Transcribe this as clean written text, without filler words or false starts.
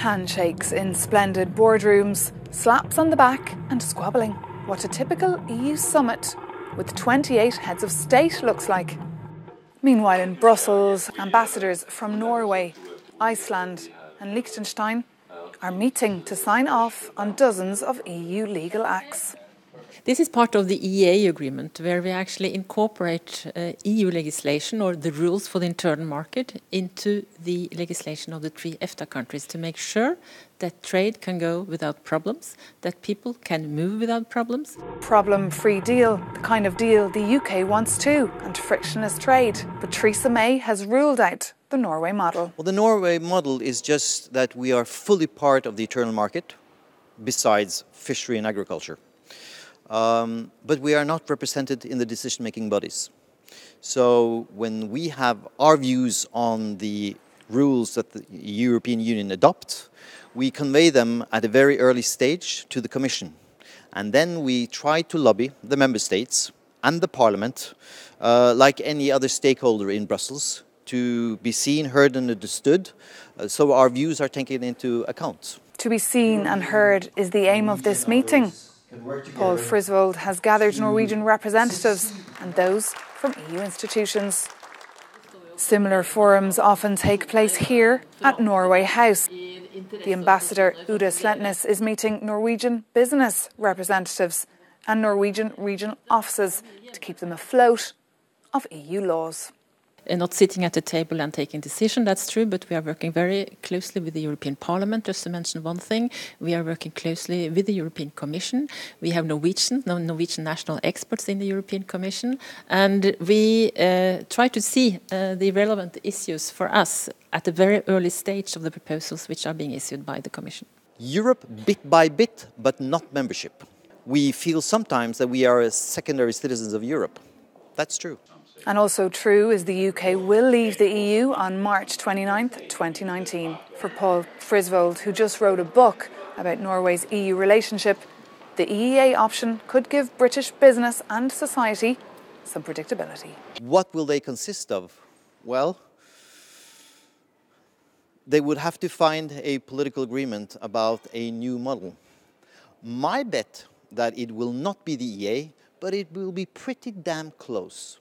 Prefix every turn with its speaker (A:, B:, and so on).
A: Handshakes in splendid boardrooms, slaps on the back and squabbling. What a typical EU summit with 28 heads of state looks like. Meanwhile in Brussels, ambassadors from Norway, Iceland and Liechtenstein are meeting to sign off on dozens of EU legal acts.
B: This is part of the EEA agreement, where we actually incorporate EU legislation or the rules for the internal market into the legislation of the 3 EFTA countries to make sure that trade can go without problems, that people can move without problems.
A: Problem-free deal, the kind of deal the UK wants too, and frictionless trade. But Theresa May has ruled out the Norway model.
C: Well, the Norway model is just that we are fully part of the internal market, besides fishery and agriculture. But we are not represented in the decision-making bodies. So when we have our views on the rules that the European Union adopt, we convey them at a very early stage to the Commission. And then we try to lobby the Member States and the Parliament, like any other stakeholder in Brussels, to be seen, heard and understood, so our views are taken into account.
A: To be seen and heard is the aim of this meeting. Paul Frisvold has gathered Norwegian representatives and those from EU institutions. Similar forums often take place here at Norway House. The ambassador Ude Sletnes is meeting Norwegian business representatives and Norwegian regional offices to keep them afloat of EU laws.
B: Not sitting at the table and taking decision, that's true, but we are working very closely with the European Parliament, just to mention one thing. We are working closely with the European Commission. We have Norwegian national experts in the European Commission, and we try to see the relevant issues for us at a very early stage of the proposals which are being issued by the Commission.
C: Europe bit by bit, but not membership. We feel sometimes that we are secondary citizens of Europe. That's true.
A: And also true is the UK will leave the EU on March 29th, 2019. For Paul Frisvold, who just wrote a book about Norway's EU relationship, the EEA option could give British business and society some predictability.
C: What will they consist of? Well, they would have to find a political agreement about a new model. My bet that it will not be the EEA, but it will be pretty damn close.